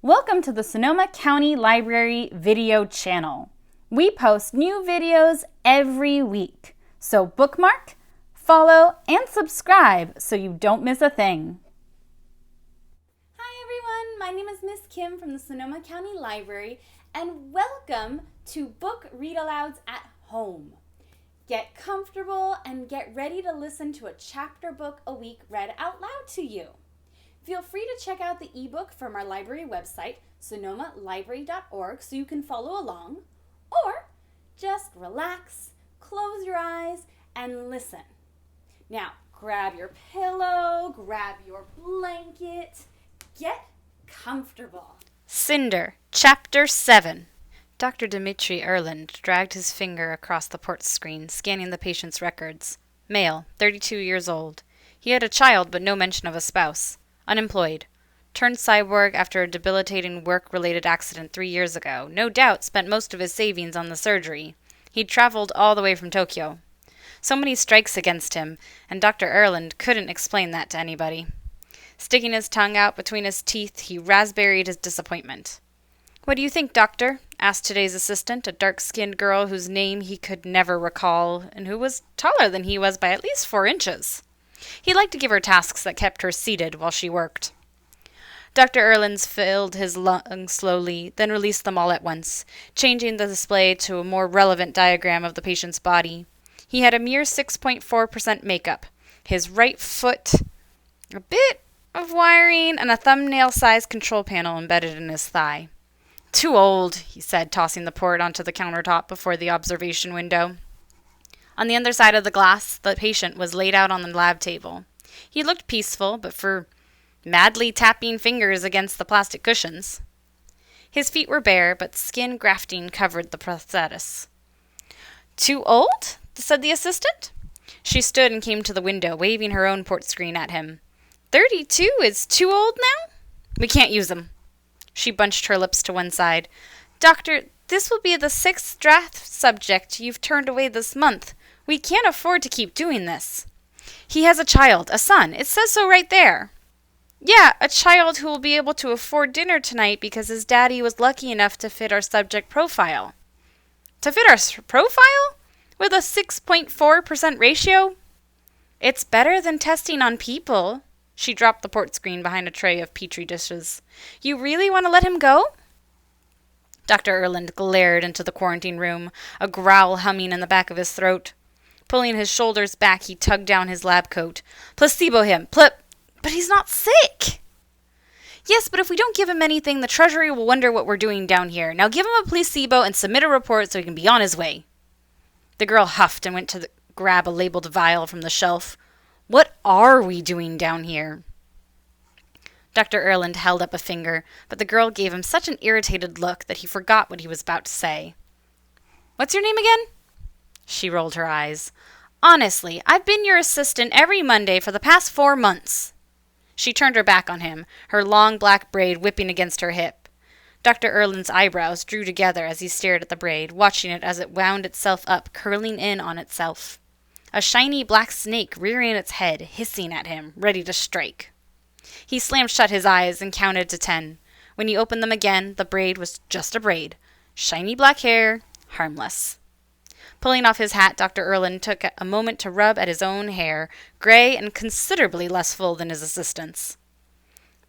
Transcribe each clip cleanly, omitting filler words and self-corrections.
Welcome to the Sonoma County Library video channel. We post new videos every week, so bookmark, follow, and subscribe so you don't miss a thing. Hi everyone, my name is Miss Kim from the Sonoma County Library, and welcome to Book Read-Alouds at Home. Get comfortable and get ready to listen to a chapter book a week read out loud to you. Feel free to check out the ebook from our library website, sonomalibrary.org, so you can follow along, or just relax, close your eyes, and listen. Now, grab your pillow, grab your blanket, get comfortable. Cinder, Chapter 7. Dr. Dmitri Erland dragged his finger across the port screen, scanning the patient's records. Male, 32 years old. He had a child, but no mention of a spouse. Unemployed. Turned cyborg after a debilitating work-related accident 3 years ago. No doubt spent most of his savings on the surgery. He'd traveled all the way from Tokyo. So many strikes against him, and Dr. Erland couldn't explain that to anybody. Sticking his tongue out between his teeth, he raspberried his disappointment. "What do you think, doctor?" asked today's assistant, a dark-skinned girl whose name he could never recall, and who was taller than he was by at least 4 inches. He liked to give her tasks that kept her seated while she worked. Dr. Erland filled his lungs slowly, then released them all at once, changing the display to a more relevant diagram of the patient's body. He had a mere 6.4% makeup, his right foot, a bit of wiring, and a thumbnail-sized control panel embedded in his thigh. "Too old," he said, tossing the port onto the countertop before the observation window. On the other side of the glass, the patient was laid out on the lab table. He looked peaceful, but for madly tapping fingers against the plastic cushions. His feet were bare, but skin grafting covered the prosthesis. "Too old?" said the assistant. She stood and came to the window, waving her own port screen at him. 32 is too old now? We can't use them." She bunched her lips to one side. "Doctor, this will be the 6th draft subject you've turned away this month. We can't afford to keep doing this." "He has a child, a son. It says so right there." "Yeah, a child who will be able to afford dinner tonight because his daddy was lucky enough to fit our subject profile." "To fit our profile? With a 6.4% ratio?" "It's better than testing on people." She dropped the port screen behind a tray of petri dishes. "You really want to let him go?" Dr. Erland glared into the quarantine room, a growl humming in the back of his throat. Pulling his shoulders back, he tugged down his lab coat. "Placebo him! But he's not sick!" "Yes, but if we don't give him anything, the Treasury will wonder what we're doing down here. Now give him a placebo and submit a report so he can be on his way." The girl huffed and went to grab a labeled vial from the shelf. "What are we doing down here?" Dr. Erland held up a finger, but the girl gave him such an irritated look that he forgot what he was about to say. "What's your name again?" She rolled her eyes. "Honestly, I've been your assistant every Monday for the past 4 months." She turned her back on him, her long black braid whipping against her hip. Dr. Erland's eyebrows drew together as he stared at the braid, watching it as it wound itself up, curling in on itself. A shiny black snake rearing its head, hissing at him, ready to strike. He slammed shut his eyes and counted to 10. When he opened them again, the braid was just a braid. Shiny black hair, harmless. Pulling off his hat, Dr. Erland took a moment to rub at his own hair, gray and considerably less full than his assistant's.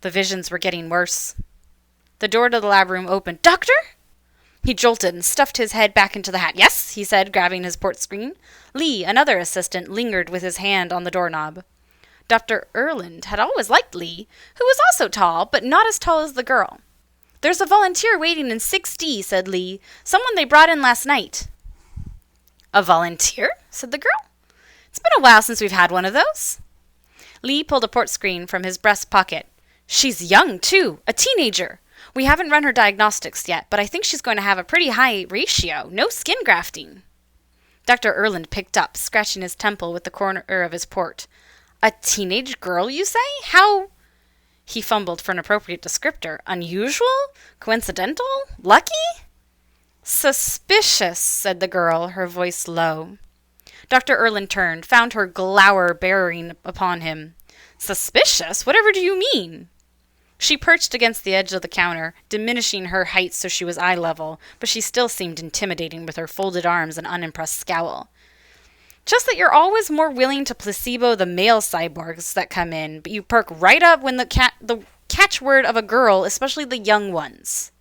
The visions were getting worse. The door to the lab room opened. "Doctor?" He jolted and stuffed his head back into the hat. "Yes," he said, grabbing his port screen. Lee, another assistant, lingered with his hand on the doorknob. Dr. Erland had always liked Lee, who was also tall, but not as tall as the girl. "There's a volunteer waiting in 6D, said Lee. "Someone they brought in last night." "A volunteer?" said the girl. "It's been a while since we've had one of those." Lee pulled a port screen from his breast pocket. "She's young, too. A teenager. We haven't run her diagnostics yet, but I think she's going to have a pretty high ratio. No skin grafting." Dr. Erland picked up, scratching his temple with the corner of his port. "A teenage girl, you say? How—" He fumbled for an appropriate descriptor. "Unusual? Coincidental? Lucky?" "Suspicious," said the girl, her voice low. Dr. Erland turned, found her glower bearing upon him. "Suspicious? Whatever do you mean?" She perched against the edge of the counter, diminishing her height so she was eye level, but she still seemed intimidating with her folded arms and unimpressed scowl. Just that you're always more willing to placebo the male cyborgs that come in, but you perk right up when the catchword of a girl, especially the young ones.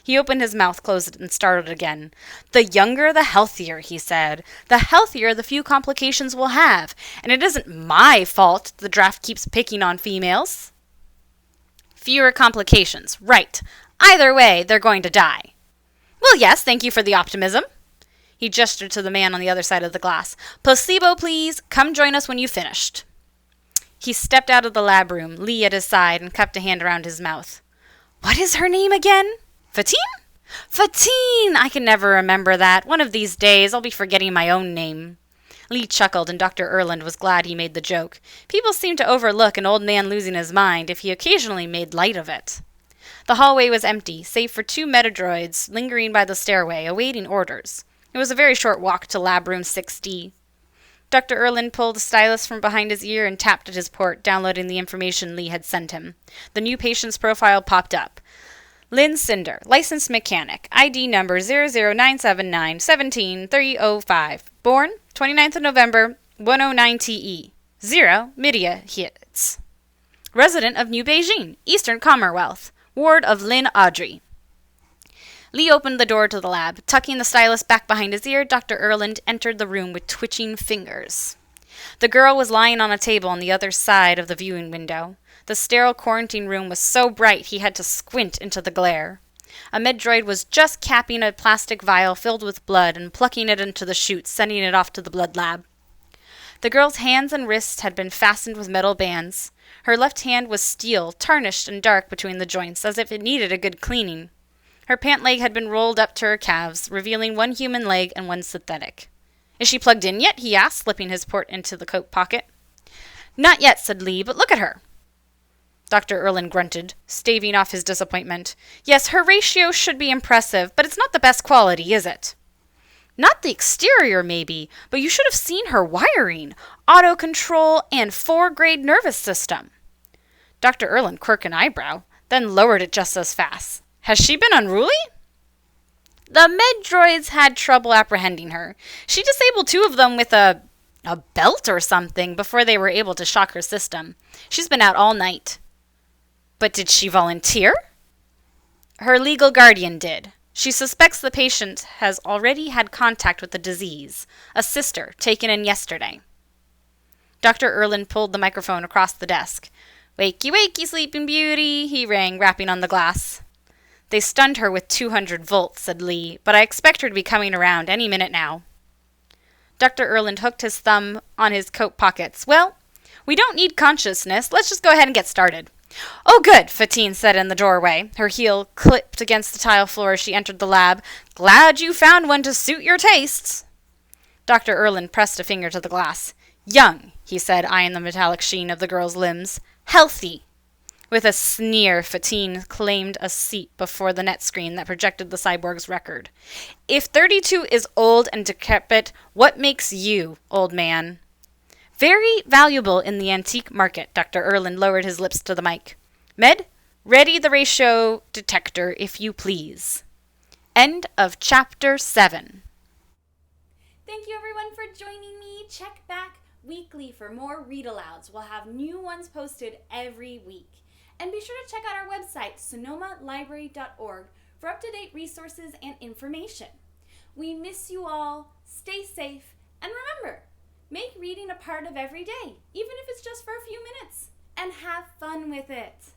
He opened his mouth, closed it, and started again. The younger, the healthier, he said. The healthier, the few complications we'll have. And it isn't my fault the draft keeps picking on females. Fewer complications, right. Either way, they're going to die. Well, yes, thank you for the optimism. He gestured to the man on the other side of the glass. Placebo, please. Come join us when you've finished. He stepped out of the lab room, Lee at his side, and cupped a hand around his mouth. What is her name again? Fatine? Fatine! I can never remember that. One of these days, I'll be forgetting my own name. Lee chuckled, and Dr. Erland was glad he made the joke. People seemed to overlook an old man losing his mind if he occasionally made light of it. The hallway was empty, save for 2 metadroids lingering by the stairway, awaiting orders. It was a very short walk to Lab Room 6D. Dr. Erland pulled a stylus from behind his ear and tapped at his port, downloading the information Lee had sent him. The new patient's profile popped up. Lynn Cinder, licensed mechanic, ID number 00979173005, born 29th of November, 109 TE, 0 media hits. Resident of New Beijing, Eastern Commonwealth, ward of Lynn Audrey. Lee opened the door to the lab. Tucking the stylus back behind his ear, Dr. Erland entered the room with twitching fingers. The girl was lying on a table on the other side of the viewing window. The sterile quarantine room was so bright he had to squint into the glare. A med-droid was just capping a plastic vial filled with blood and plucking it into the chute, sending it off to the blood lab. The girl's hands and wrists had been fastened with metal bands. Her left hand was steel, tarnished and dark between the joints, as if it needed a good cleaning. Her pant leg had been rolled up to her calves, revealing 1 human leg and 1 synthetic. Is she plugged in yet? He asked, slipping his port into the coat pocket. Not yet, said Lee, but look at her. Dr. Erland grunted, staving off his disappointment. Yes, her ratio should be impressive, but it's not the best quality, is it? Not the exterior, maybe, but you should have seen her wiring. Auto control and 4-grade nervous system. Dr. Erland quirked an eyebrow, then lowered it just as fast. Has she been unruly? The med-droids had trouble apprehending her. She disabled 2 of them with a belt or something before they were able to shock her system. She's been out all night. But did she volunteer? Her legal guardian did. She suspects the patient has already had contact with the disease. A sister, taken in yesterday. Dr. Erland pulled the microphone across the desk. Wakey, wakey, sleeping beauty, he rang, rapping on the glass. They stunned her with 200 volts, said Lee, but I expect her to be coming around any minute now. Dr. Erland hooked his thumb on his coat pockets. Well, we don't need consciousness. Let's just go ahead and get started. Oh, good, Fatine said in the doorway. Her heel clipped against the tile floor as she entered the lab. Glad you found one to suit your tastes. Dr. Erland pressed a finger to the glass. Young, he said, eyeing the metallic sheen of the girl's limbs. Healthy. With a sneer, Fatine claimed a seat before the net screen that projected the cyborg's record. If 32 is old and decrepit, what makes you, old man? Very valuable in the antique market, Dr. Erland lowered his lips to the mic. Med, ready the ratio detector, if you please. End of Chapter 7. Thank you everyone for joining me. Check back weekly for more read-alouds. We'll have new ones posted every week. And be sure to check out our website, sonomalibrary.org, for up-to-date resources and information. We miss you all. Stay safe. And remember, make reading a part of every day, even if it's just for a few minutes. And have fun with it.